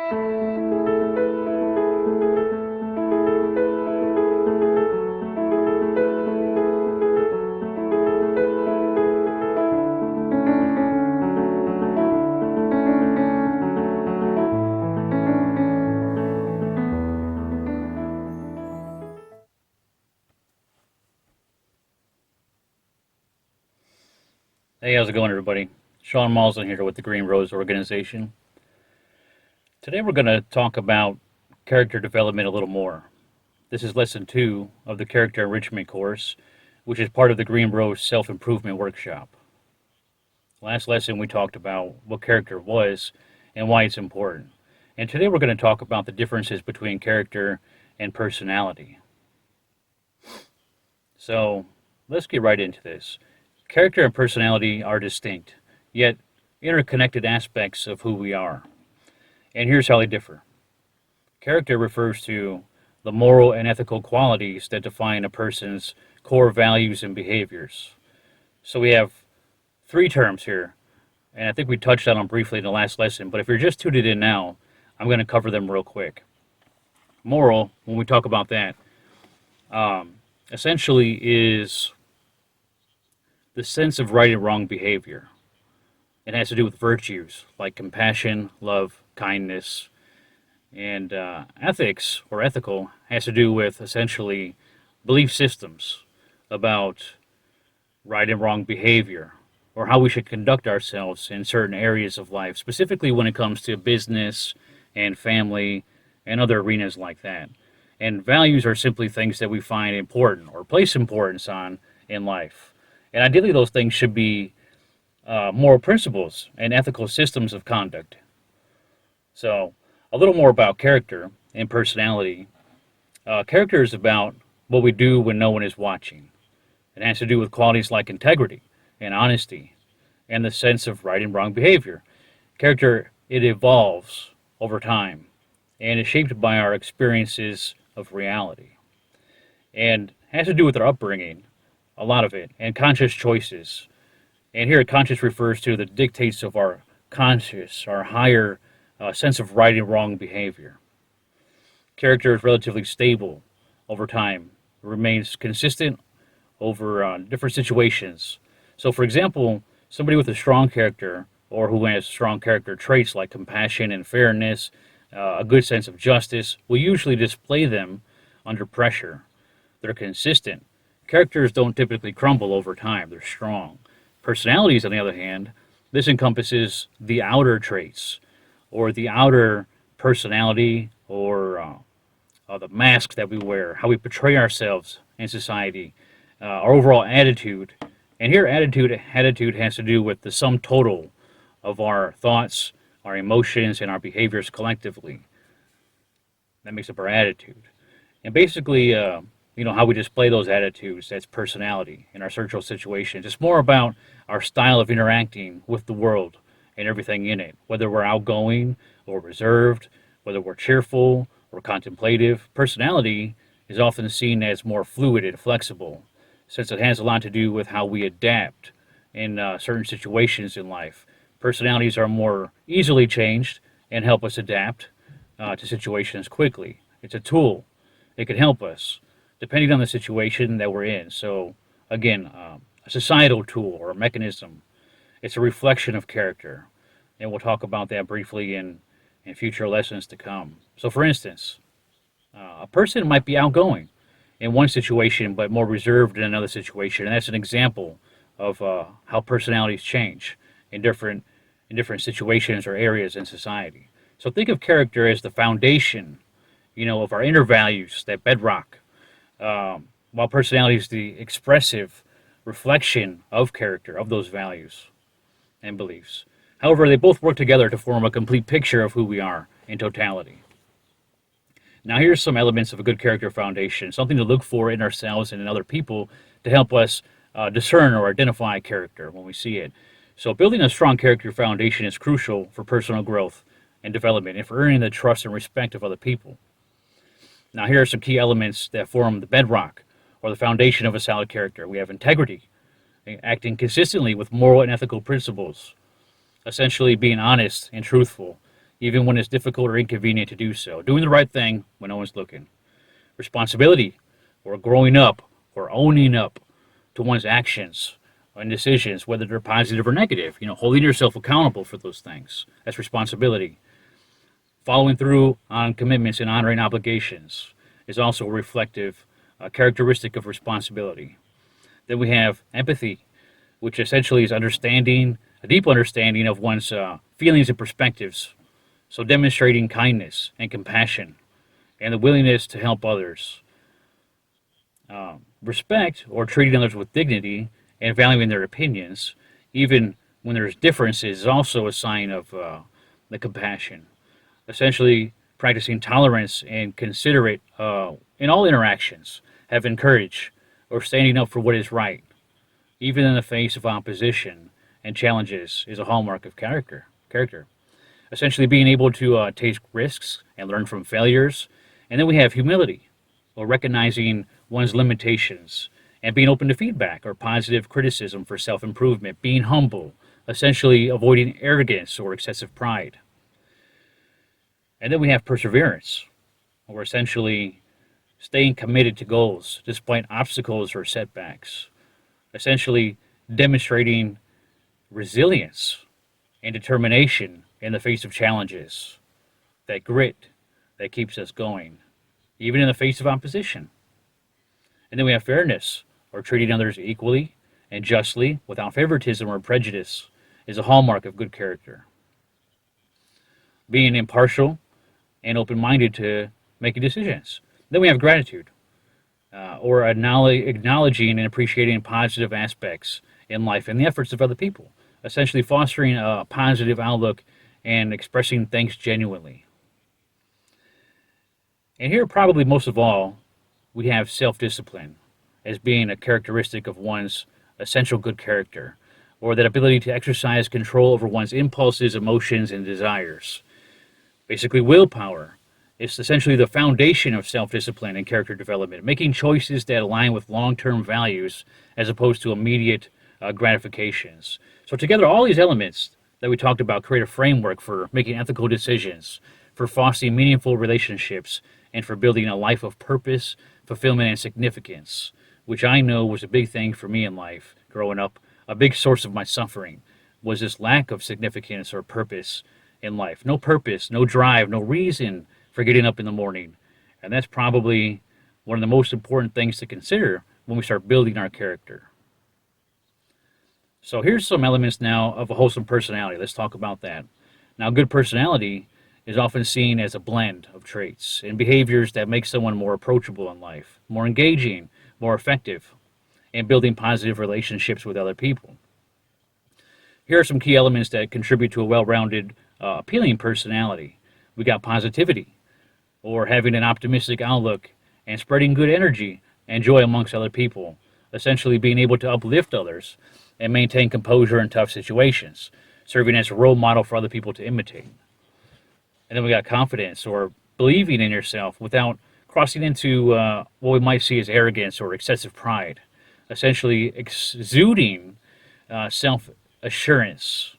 Hey, how's it going, everybody? Shawn Malzahn here with the Green Rose Organization. Today we're going to talk about character development a little more. This is lesson 2 of the character enrichment course, which is part of the Green Rose self-improvement workshop. Last lesson we talked about what character was and why it's important. And today we're going to talk about the differences between character and personality. So let's get right into this. Character and personality are distinct, yet interconnected aspects of who we are. And here's how they differ. Character refers to the moral and ethical qualities that define a person's core values and behaviors. So we have 3 terms here, and I think we touched on them briefly in the last lesson, but if you're just tuning in now, I'm going to cover them real quick. Moral, when we talk about that, essentially is the sense of right and wrong behavior. It has to do with virtues like compassion, love, kindness, and ethics or ethical has to do with essentially belief systems about right and wrong behavior or how we should conduct ourselves in certain areas of life, specifically when it comes to business and family and other arenas like that. And values are simply things that we find important or place importance on in life. And ideally, those things should be moral principles and ethical systems of conduct. So, a little more about character and personality. Character is about what we do when no one is watching. It has to do with qualities like integrity and honesty and the sense of right and wrong behavior. Character, it evolves over time and is shaped by our experiences of reality and has to do with our upbringing, a lot of it, and conscious choices. And here, conscious refers to the dictates of our conscious, our higher sense of right and wrong behavior. Character is relatively stable over time, it remains consistent over different situations. So, for example, somebody with a strong character or who has strong character traits like compassion and fairness, a good sense of justice, will usually display them under pressure. They're consistent. Characters don't typically crumble over time, they're strong. Personalities, on the other hand, this encompasses the outer traits, or the outer personality, or the mask that we wear, how we portray ourselves in society, our overall attitude. And here, attitude has to do with the sum total of our thoughts, our emotions, and our behaviors collectively. That makes up our attitude. And basically, how we display those attitudes, that's personality in our social situations. It's more about our style of interacting with the world and everything in it, whether we're outgoing or reserved, whether we're cheerful or contemplative. Personality is often seen as more fluid and flexible, since it has a lot to do with how we adapt in certain situations in life. Personalities are more easily changed and help us adapt to situations quickly. It's a tool. It can help us depending on the situation that we're in. So, again, a societal tool or a mechanism. It's a reflection of character. And we'll talk about that briefly in future lessons to come. So, for instance, a person might be outgoing in one situation but more reserved in another situation. And that's an example of how personalities change in different situations or areas in society. So think of character as the foundation, of our inner values, that bedrock, while personality is the expressive reflection of character, of those values and beliefs. However, they both work together to form a complete picture of who we are in totality. Now, here's some elements of a good character foundation, something to look for in ourselves and in other people to help us discern or identify character when we see it. So building a strong character foundation is crucial for personal growth and development and for earning the trust and respect of other people. Now, here are some key elements that form the bedrock or the foundation of a solid character. We have integrity, acting consistently with moral and ethical principles, essentially being honest and truthful, even when it's difficult or inconvenient to do so. Doing the right thing when no one's looking. Responsibility, or growing up, or owning up to one's actions and decisions, whether they're positive or negative. Holding yourself accountable for those things. That's responsibility. Following through on commitments and honoring obligations is also a reflective characteristic of responsibility. Then we have empathy, which essentially is understanding, a deep understanding of one's feelings and perspectives. So demonstrating kindness and compassion and the willingness to help others. Respect, or treating others with dignity and valuing their opinions, even when there's differences, is also a sign of the compassion. Essentially, practicing tolerance and considerate in all interactions, having courage, or standing up for what is right, even in the face of opposition and challenges, is a hallmark of character. Essentially, being able to take risks and learn from failures. And then we have humility, or recognizing one's limitations and being open to feedback or positive criticism for self-improvement, being humble, essentially avoiding arrogance or excessive pride. And then we have perseverance, or essentially staying committed to goals despite obstacles or setbacks, essentially demonstrating resilience and determination in the face of challenges, that grit that keeps us going, even in the face of opposition. And then we have fairness, or treating others equally and justly without favoritism or prejudice, is a hallmark of good character. Being impartial and open-minded to making decisions. Then we have gratitude, or acknowledging and appreciating positive aspects in life and the efforts of other people, essentially fostering a positive outlook and expressing thanks genuinely. And here, probably most of all, we have self-discipline as being a characteristic of one's essential good character, or that ability to exercise control over one's impulses, emotions, and desires. Basically, willpower is essentially the foundation of self-discipline and character development, making choices that align with long-term values as opposed to immediate gratifications. So together, all these elements that we talked about create a framework for making ethical decisions, for fostering meaningful relationships, and for building a life of purpose, fulfillment, and significance, which I know was a big thing for me in life growing up. A big source of my suffering was this lack of significance or purpose in life. No purpose, no drive, no reason for getting up in the morning. And that's probably one of the most important things to consider when we start building our character. So here's some elements now of a wholesome personality. Let's talk about that. Now, good personality is often seen as a blend of traits and behaviors that make someone more approachable in life, more engaging, more effective, and building positive relationships with other people. Here are some key elements that contribute to a well-rounded, appealing personality. We got positivity, or having an optimistic outlook and spreading good energy and joy amongst other people, essentially being able to uplift others and maintain composure in tough situations, serving as a role model for other people to imitate. And then we got confidence, or believing in yourself without crossing into what we might see as arrogance or excessive pride, essentially exuding self-assurance.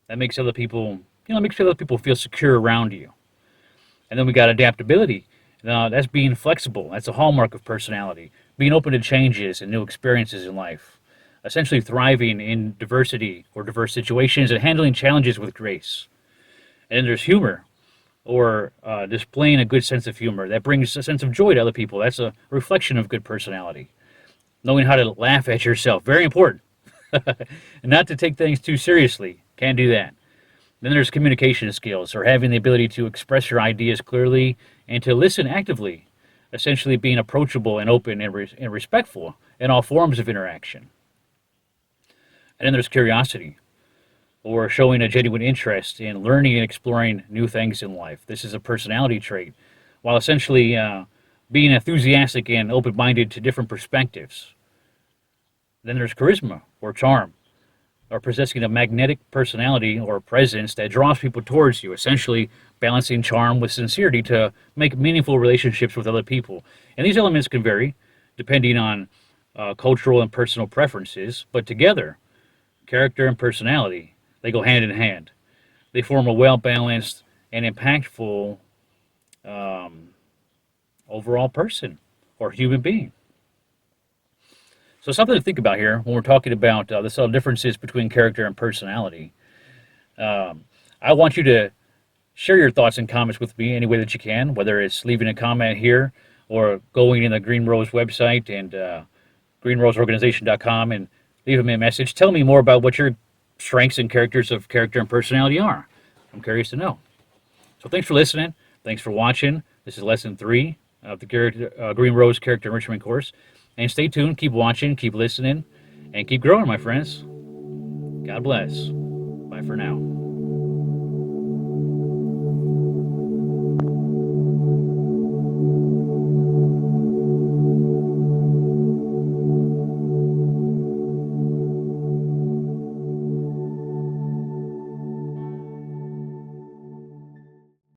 That makes other people, feel secure around you. And then we got adaptability. That's being flexible. That's a hallmark of personality. Being open to changes and new experiences in life. Essentially thriving in diversity or diverse situations and handling challenges with grace. And then there's humor, or displaying a good sense of humor. That brings a sense of joy to other people. That's a reflection of good personality. Knowing how to laugh at yourself. Very important. And not to take things too seriously. Can't do that. Then there's communication skills, or having the ability to express your ideas clearly and to listen actively. Essentially being approachable and open and respectful in all forms of interaction. And then there's curiosity, or showing a genuine interest in learning and exploring new things in life. This is a personality trait, while essentially being enthusiastic and open-minded to different perspectives. Then there's charisma, or charm, or possessing a magnetic personality or presence that draws people towards you, essentially balancing charm with sincerity to make meaningful relationships with other people. And these elements can vary depending on cultural and personal preferences, but together, character and personality, They go hand in hand. They form a well-balanced and impactful um, overall person or human being. So something to think about here when we're talking about the subtle differences between character and personality. Um, I want you to share your thoughts and comments with me any way that you can, whether it's leaving a comment here or going in the Green Rose website and greenroseorganization.com and leave me a message. Tell me more about what your strengths and characters of character and personality are. I'm curious to know. So thanks for listening. Thanks for watching. This is lesson 3 of the Green Rose Character Enrichment course. And stay tuned. Keep watching. Keep listening. And keep growing, my friends. God bless. Bye for now.